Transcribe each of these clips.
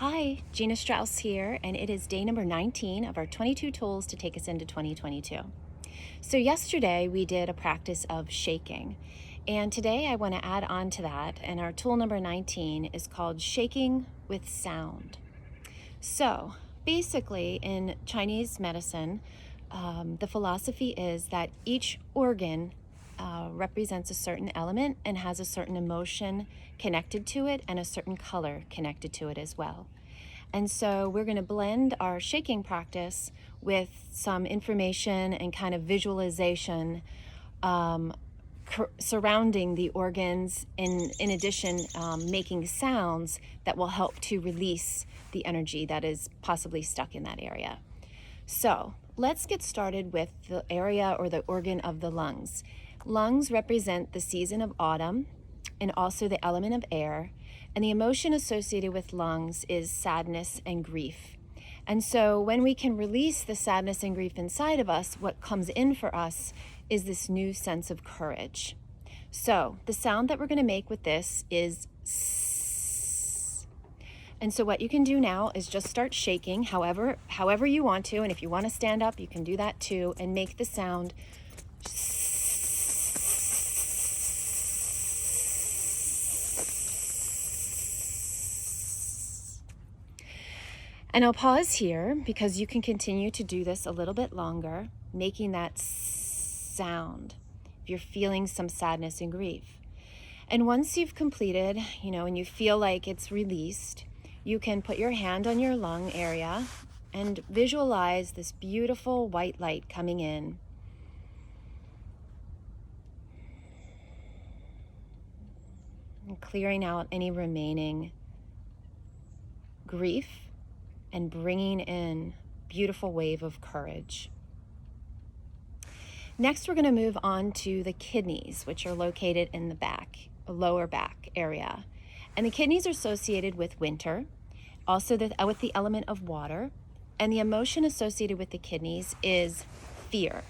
Hi, Gina Strauss here, and it is day number 19 of our 22 tools to take us into 2022. So, yesterday we did a practice of shaking, and today I want to add on to that, and our tool number 19 is called shaking with sound. So, basically, in Chinese medicine, the philosophy is that each organ represents a certain element and has a certain emotion connected to it and a certain color connected to it as well. And so we're going to blend our shaking practice with some information and kind of visualization surrounding the organs, in addition, making sounds that will help to release the energy that is possibly stuck in that area. So let's get started with the area or the organ of the lungs. Lungs represent the season of autumn and also the element of air. And the emotion associated with lungs is sadness and grief. And so when we can release the sadness and grief inside of us, what comes in for us is this new sense of courage. So the sound that we're going to make with this is S. And so what you can do now is just start shaking however you want to. And if you want to stand up, you can do that too, and make the sound S. And I'll pause here because you can continue to do this a little bit longer, making that sound if you're feeling some sadness and grief. And once you've completed, and you feel like it's released, you can put your hand on your lung area and visualize this beautiful white light coming in. And clearing out any remaining grief and bringing in a beautiful wave of courage. Next, we're going to move on to the kidneys, which are located in the back, lower back area. And the kidneys are associated with winter, also with the element of water. And the emotion associated with the kidneys is fear.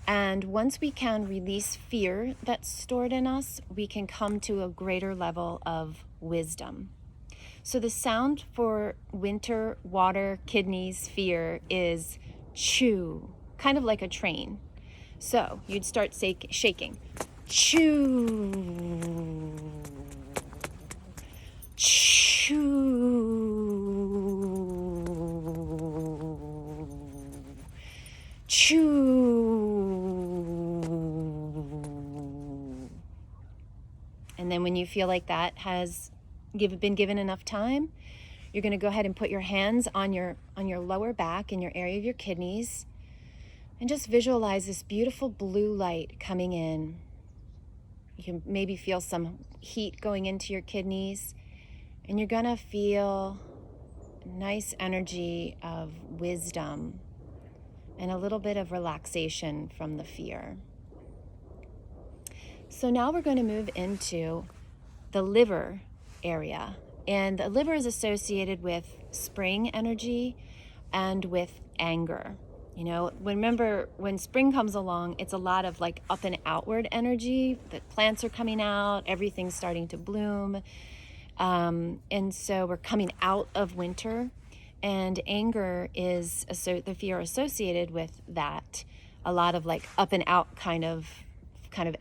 And once we can release fear that's stored in us, we can come to a greater level of wisdom. So the sound for winter, water, kidneys, fear is chew, kind of like a train. So you'd start shaking. Chew. Chew. Chew. And then when you feel like that has been given enough time, you're going to go ahead and put your hands on your lower back in your area of your kidneys and just visualize this beautiful blue light coming in. You can maybe feel some heat going into your kidneys, and you're going to feel a nice energy of wisdom and a little bit of relaxation from the fear. So now we're going to move into the liver area. And the liver is associated with spring energy and with anger. Remember when spring comes along, it's a lot of like up and outward energy. The plants are coming out, everything's starting to bloom. And so we're coming out of winter, and anger is the fear associated with that. A lot of like up and out kind of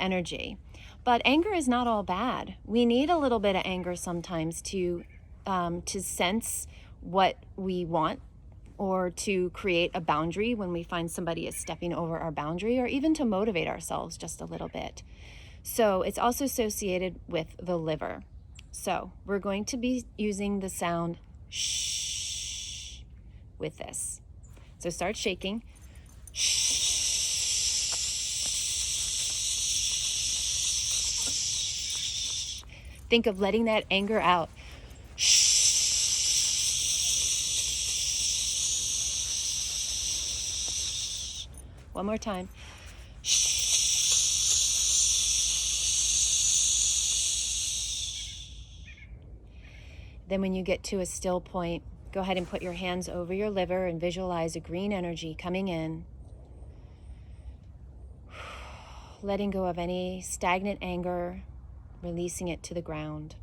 energy. But anger is not all bad. We need a little bit of anger sometimes to sense what we want, or to create a boundary when we find somebody is stepping over our boundary, or even to motivate ourselves just a little bit. So it's also associated with the liver. So we're going to be using the sound shh with this. So start shaking. Shh. Think of letting that anger out. Shh. One more time. Shh. Then when you get to a still point, go ahead and put your hands over your liver and visualize a green energy coming in. Letting go of any stagnant anger, releasing it to the ground.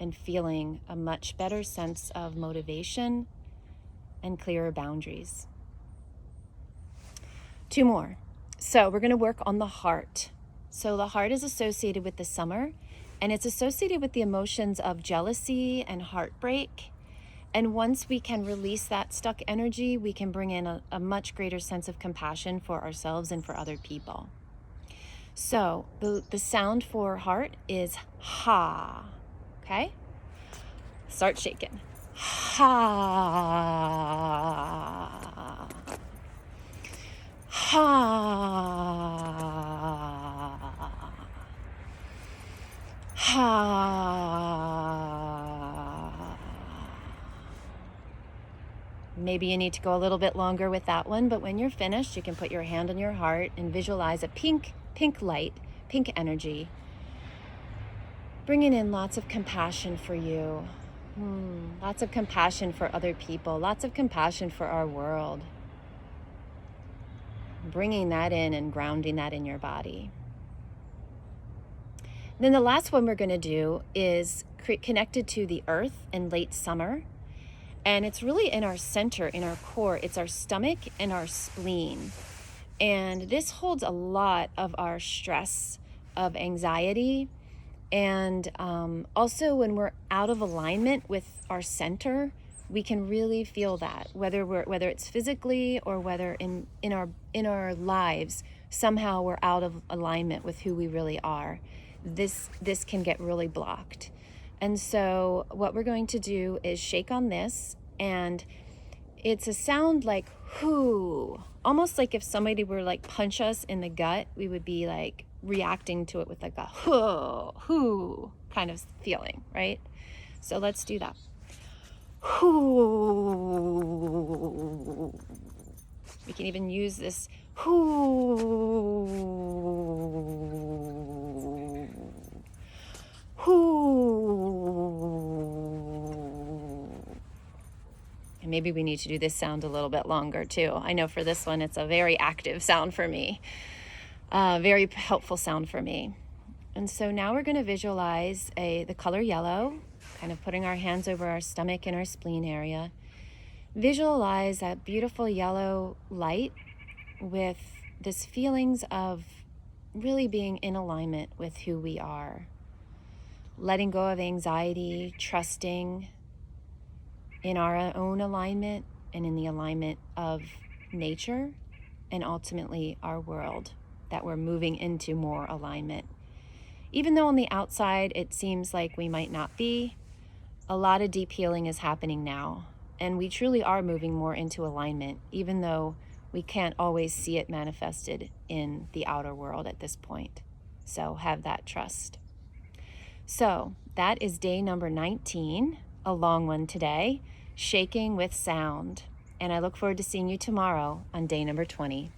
and feeling a much better sense of motivation and clearer boundaries. 2 more. So we're going to work on the heart. So the heart is associated with the summer, and it's associated with the emotions of jealousy and heartbreak. And once we can release that stuck energy, we can bring in a much greater sense of compassion for ourselves and for other people. So the sound for heart is ha. Okay? Start shaking. Ha. Ha. Ha. Maybe you need to go a little bit longer with that one, but when you're finished, you can put your hand on your heart and visualize a pink light, pink energy, bringing in lots of compassion for you, lots of compassion for other people, lots of compassion for our world. Bringing that in and grounding that in your body. Then the last one we're going to do is connected to the earth in late summer. And it's really in our center, in our core. It's our stomach and our spleen. And this holds a lot of our stress, of anxiety. And also when we're out of alignment with our center, we can really feel that, whether it's physically or whether in our lives, somehow we're out of alignment with who we really are. This can get really blocked. And so what we're going to do is shake on this, and it's a sound like whoo, almost like if somebody were like punch us in the gut, we would be like reacting to it with like a whoo kind of feeling, right? So let's do that. Whoo. We can even use this whoo. Whoo. And maybe we need to do this sound a little bit longer too. I know for this one, it's a very active sound for me. Very helpful sound for me. And so now we're going to visualize the color yellow, kind of putting our hands over our stomach and our spleen area. Visualize that beautiful yellow light with this feelings of really being in alignment with who we are. Letting go of anxiety, trusting in our own alignment and in the alignment of nature and ultimately our world, that we're moving into more alignment. Even though on the outside it seems like we might not be, a lot of deep healing is happening now. And we truly are moving more into alignment, even though we can't always see it manifested in the outer world at this point. So have that trust. So that is day number 19, a long one today, shaking with sound. And I look forward to seeing you tomorrow on day number 20.